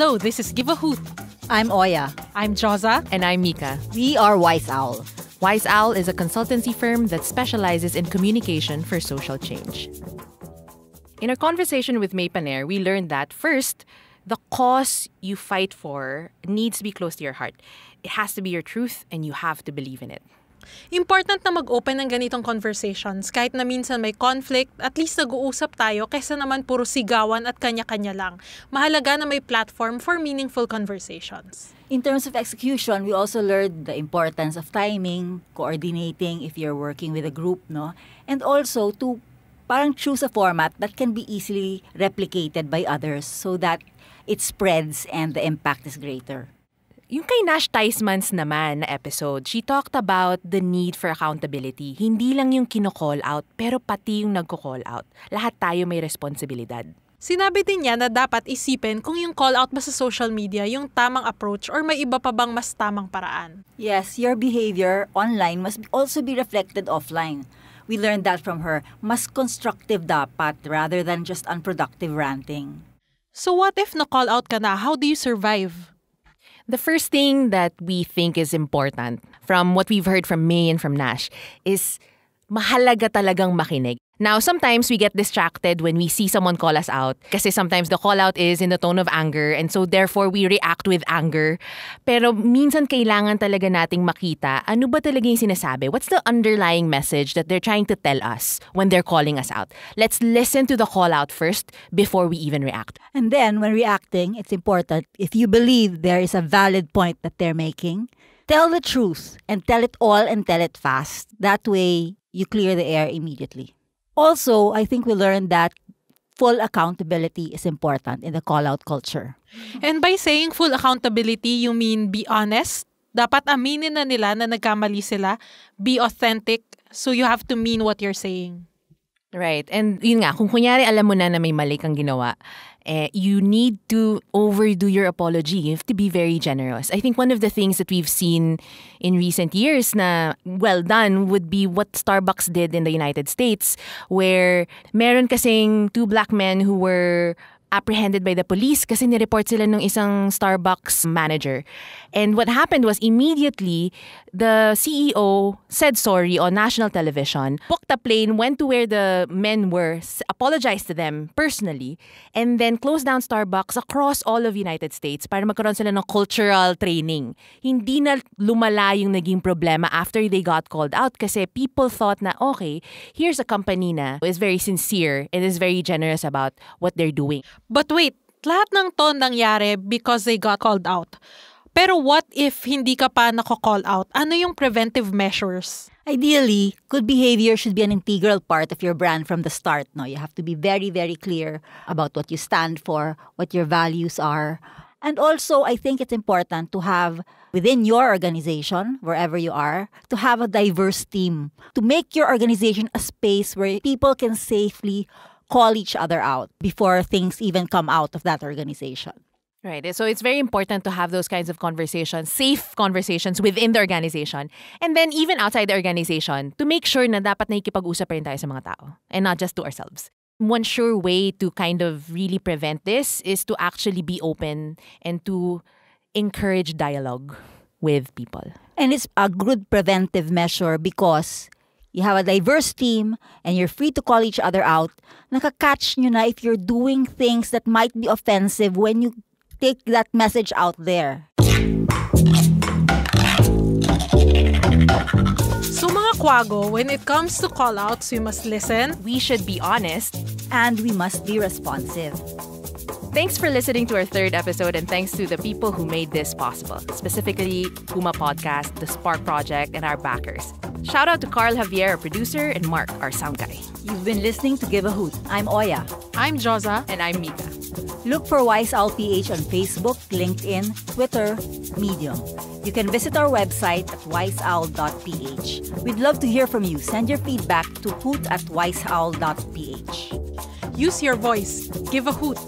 Hello, this is Give a Hoot. I'm Oya. I'm Joza. And I'm Mika. We are Wise Owl. Wise Owl is a consultancy firm that specializes in communication for social change. In our conversation with May Paner, we learned that first, the cause you fight for needs to be close to your heart. It has to be your truth and you have to believe in it. Important na mag-open ng ganitong conversations kahit na minsan may conflict, at least nag-uusap tayo kaysa naman puro sigawan at kanya-kanya lang. Mahalaga na may platform for meaningful conversations. In terms of execution, we also learned the importance of timing, coordinating if you're working with a group, no? And also to parang choose a format that can be easily replicated by others so that it spreads and the impact is greater. Yung kay Nash Theismans naman na episode, she talked about the need for accountability. Hindi lang yung kino-call out, pero pati yung nagko-call out. Lahat tayo may responsibilidad. Sinabi din niya na dapat isipin kung yung call out ba sa social media yung tamang approach or may iba pa bang mas tamang paraan. Yes, your behavior online must also be reflected offline. We learned that from her. Mas constructive dapat rather than just unproductive ranting. So what if na-call out ka na? How do you survive? The first thing that we think is important from what we've heard from May and from Nash is mahalaga talagang makinig. Now, sometimes we get distracted when we see someone call us out kasi sometimes the call out is in the tone of anger and so therefore we react with anger. Pero minsan kailangan talaga nating makita ano ba talaga yung sinasabi? What's the underlying message that they're trying to tell us when they're calling us out? Let's listen to the call out first before we even react. And then when reacting, it's important if you believe there is a valid point that they're making, tell the truth and tell it all and tell it fast. That way, you clear the air immediately. Also, I think we learned that full accountability is important in the call-out culture. And by saying full accountability, you mean be honest? Dapat aminin na nila na nagkamali sila. Be authentic. So you have to mean what you're saying. Right. And yun nga, kung kunyari alam mo na may mali kang ginawa, you need to overdo your apology. You have to be very generous. I think one of the things that we've seen in recent years na well done would be what Starbucks did in the United States, where meron kasing two black men who were apprehended by the police kasi nireport sila ng isang Starbucks manager. And what happened was immediately, the CEO said sorry on national television, booked a plane, went to where the men were, apologized to them personally, and then closed down Starbucks across all of United States para magkaroon sila ng cultural training. Hindi na lumala yung naging problema after they got called out kasi people thought na, okay, here's a company na is very sincere and is very generous about what they're doing. But wait, lahat ng to nangyari because they got called out. Pero what if hindi ka pa nako-call out? Ano yung preventive measures? Ideally, good behavior should be an integral part of your brand from the start. No, you have to be very, very clear about what you stand for, what your values are. And also, I think it's important to have within your organization, wherever you are, to have a diverse team. To make your organization a space where people can safely call each other out before things even come out of that organization. Right. So it's very important to have those kinds of conversations, safe conversations within the organization. And then even outside the organization, to make sure na dapat nakikipag-usap pa rin tayo sa mga tao and not just to ourselves. One sure way to kind of really prevent this is to actually be open and to encourage dialogue with people. And it's a good preventive measure because you have a diverse team and you're free to call each other out. Nakakatch nyo na if you're doing things that might be offensive when you take that message out there. So mga kwago, when it comes to call-outs, we must listen. We should be honest. And we must be responsive. Thanks for listening to our third episode and thanks to the people who made this possible, specifically Puma Podcast, the Spark Project, and our backers. Shout out to Carl Javier, our producer, and Mark, our sound guy. You've been listening to Give a Hoot. I'm Oya. I'm Joza. And I'm Mika. Look for Wise Owl PH on Facebook, LinkedIn, Twitter, Medium. You can visit our website at wiseowl.ph. We'd love to hear from you. Send your feedback to hoot@wiseowl.ph. Use your voice. Give a hoot.